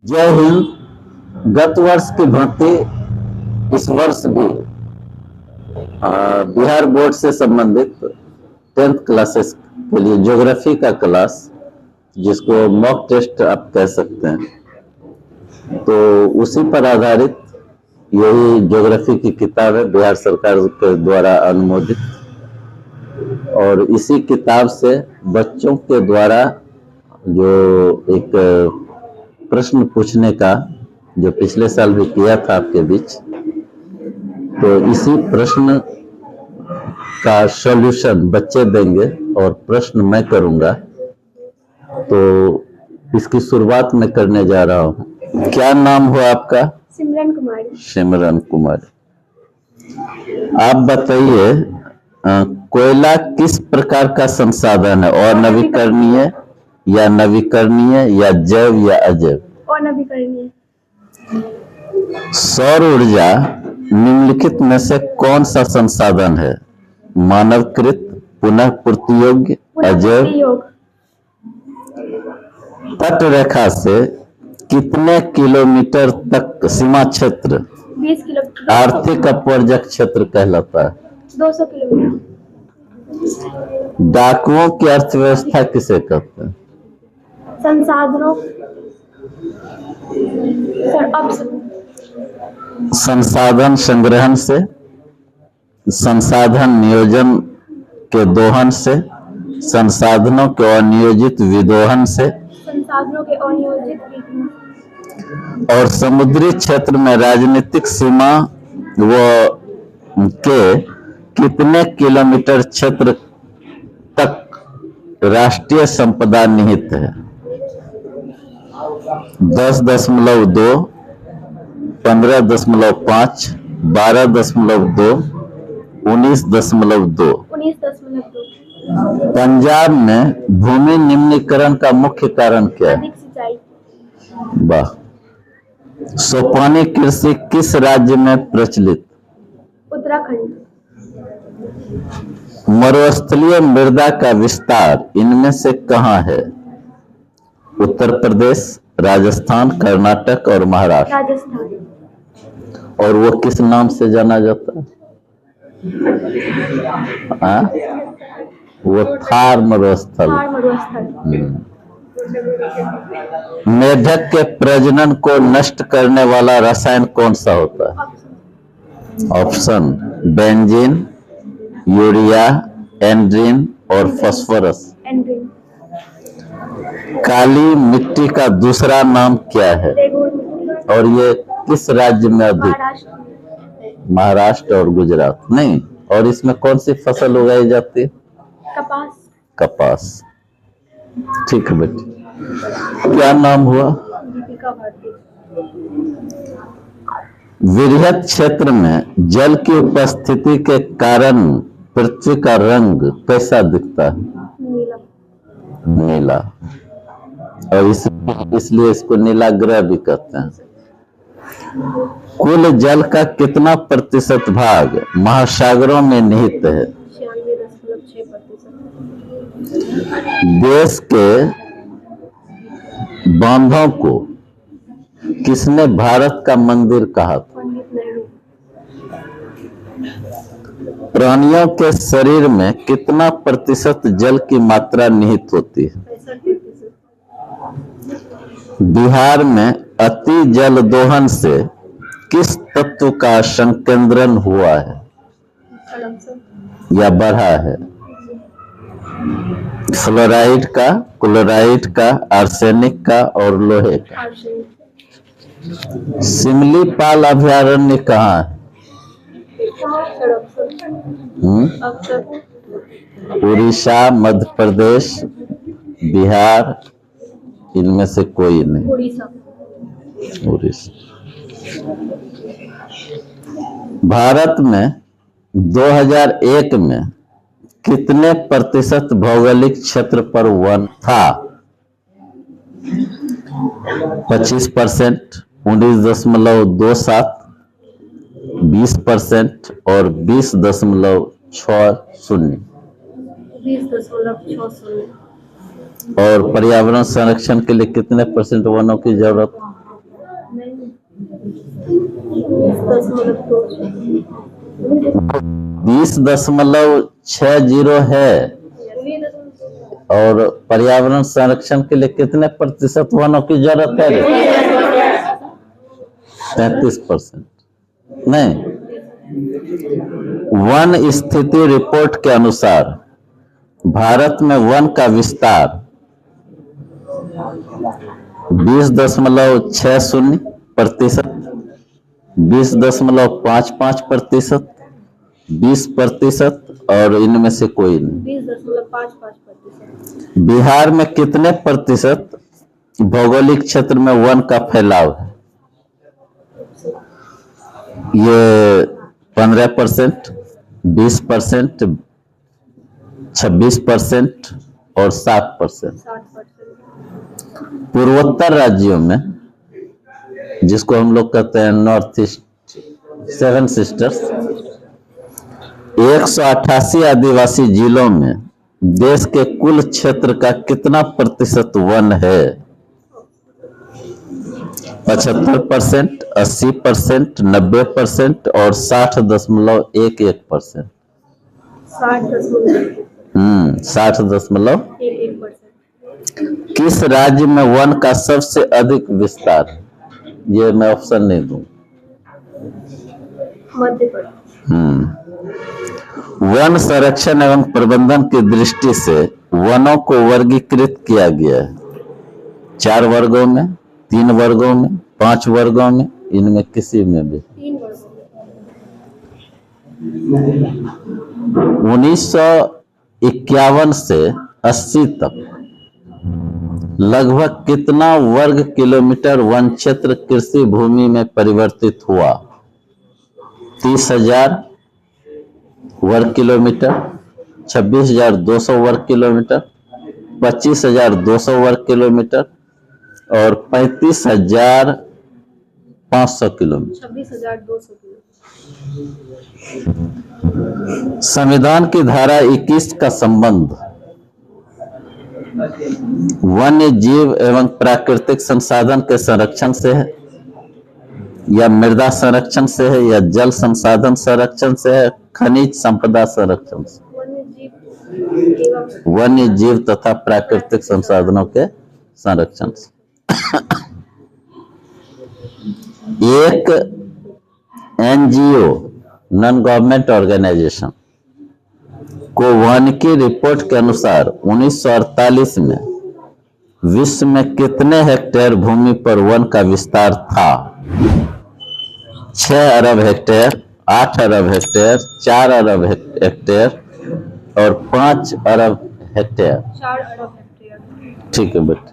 जय हिंद। गत वर्ष की भांति इस वर्ष भी बिहार बोर्ड से संबंधित 10th क्लासेस के लिए ज्योग्राफी का क्लास, जिसको मॉक टेस्ट आप कह सकते हैं, तो उसी पर आधारित यही ज्योग्राफी की किताब है, बिहार सरकार के द्वारा अनुमोदित। और इसी किताब से बच्चों के द्वारा जो एक प्रश्न पूछने का जो पिछले साल भी किया था आपके बीच, तो इसी प्रश्न का सॉल्यूशन बच्चे देंगे और प्रश्न मैं करूंगा। तो इसकी शुरुआत मैं करने जा रहा हूं। क्या नाम हुआ आपका? सिमरन कुमारी। सिमरन कुमारी, आप बताइए कोयला किस प्रकार का संसाधन है? और नवीकरणीय या नवीकरणीय या जैव या अजैव? और नवीकरणीय। सौर ऊर्जा निम्नलिखित में से कौन सा संसाधन है? मानवकृत, पुनः पूर्ति योग्य, अजैव? तट रेखा से कितने किलोमीटर तक सीमा क्षेत्र 20 किलोमीटर आर्थिक अपवर्जक क्षेत्र कहलाता है? 200 किलोमीटर। डाकुओं की अर्थव्यवस्था किसे कहते हैं? संसाधनों संसाधन संग्रहण से, संसाधन नियोजन के दोहन से, संसाधनों के अनियोजित विदोहन से, संसाधनों के अनियोजित विदोहन, और समुद्री क्षेत्र में राजनीतिक सीमा के कितने किलोमीटर क्षेत्र तक राष्ट्रीय संपदा निहित है? 10.2, 15.5, 12.2, 19.2। 19.2। पंजाब में भूमि निम्नीकरण का मुख्य कारण क्या है? अधिक सिंचाई। वाह। सोपानी कृषि किस राज्य में प्रचलित? उत्तराखंड। मरुस्थलीय मृदा का विस्तार इनमें से कहाँ है? उत्तर प्रदेश, राजस्थान, कर्नाटक और महाराष्ट्र। राजस्थान। और वो किस नाम से जाना जाता है? वो थार मरुस्थल। मेढक के प्रजनन को नष्ट करने वाला रसायन कौन सा होता है? ऑप्शन: बेंजीन, यूरिया, एंड्रीन और फास्फोरस। काली मिट्टी का दूसरा नाम क्या है? और ये किस राज्य में अधिक? महाराष्ट्र और गुजरात। नहीं, और इसमें कौन सी फसल उगाई जाती है? कपास। कपास। ठीक है बेटी। क्या नाम हुआ? दीपिका भारती। वृहद क्षेत्र में जल की उपस्थिति के कारण पृथ्वी का रंग कैसा दिखता है? नीला। नीला। और इसलिए इसको नीला ग्रह भी कहते हैं। कुल जल का कितना प्रतिशत भाग महासागरों में निहित है? 96.6%। देश के बांधों को किसने भारत का मंदिर कहा था? पंडित नेहरू। प्राणियों के शरीर में कितना प्रतिशत जल की मात्रा निहित होती है? 65%। बिहार में अति जल दोहन से किस तत्व का संकेंद्रण हुआ है या बढ़ा है? फ्लोराइड का, क्लोराइड का, आर्सेनिक का और लोहे का। सिमलीपाल अभयारण्य कहाँ है? उड़ीसा, मध्य प्रदेश, बिहार, इनमें से कोई नहीं। उड़ीसा। भारत में 2001 में कितने प्रतिशत भौगोलिक क्षेत्र पर वन था? 25%, 19.27, 20% और 20.60। 20.60। और पर्यावरण संरक्षण के लिए कितने % वनों की जरूरत? 20.60 है। और पर्यावरण संरक्षण के लिए कितने प्रतिशत वनों की जरूरत है? 33%। नहीं, वन स्थिति रिपोर्ट के अनुसार भारत में वन का विस्तार 20.60%, 20.55%, 20% और इनमें से कोई नहीं। 20.55%। बिहार में कितने प्रतिशत भौगोलिक क्षेत्र में वन का फैलाव है? ये 15%, 20%, 26% और 7%। 60%। पूर्वोत्तर राज्यों में, जिसको हम लोग कहते हैं नॉर्थ ईस्ट 7 सिस्टर्स, 188 आदिवासी जिलों में देश के कुल क्षेत्र का कितना प्रतिशत वन है? 75%, 80%, 90% और 60.11%। 60.11%। किस राज्य में वन का सबसे अधिक विस्तार है? ये मैं ऑप्शन नहीं दूं। मध्य प्रदेश। वन संरक्षण एवं प्रबंधन की दृष्टि से वनों को वर्गीकृत किया गया है 4 वर्गों में, 3 वर्गों में, 5 वर्गों में, इनमें किसी में भी। 3 वर्गों में। 1951 से 80 तक लगभग कितना वर्ग किलोमीटर वन क्षेत्र कृषि भूमि में परिवर्तित हुआ? 30,000 वर्ग किलोमीटर, 26,200 वर्ग किलोमीटर, 25,200 वर्ग किलोमीटर और 35,500 किलोमीटर। 26,200 किलोमीटर। संविधान की धारा 21 का संबंध वन्य जीव एवं प्राकृतिक संसाधन के संरक्षण से है, या मृदा संरक्षण से है, या जल संसाधन संरक्षण से है, खनिज संपदा संरक्षण से? वन्य जीव तथा प्राकृतिक संसाधनों के संरक्षण से। एक एनजीओ, नॉन गवर्नमेंट ऑर्गेनाइजेशन, को वानिकी रिपोर्ट के अनुसार 1948 में विश्व में कितने हेक्टेयर भूमि पर वन का विस्तार था? 6 अरब हेक्टेयर, 8 अरब हेक्टेयर, 4 अरब हेक्टेयर और 5 अरब हेक्टेयर। 4 अरब हेक्टेयर। ठीक है बेटा।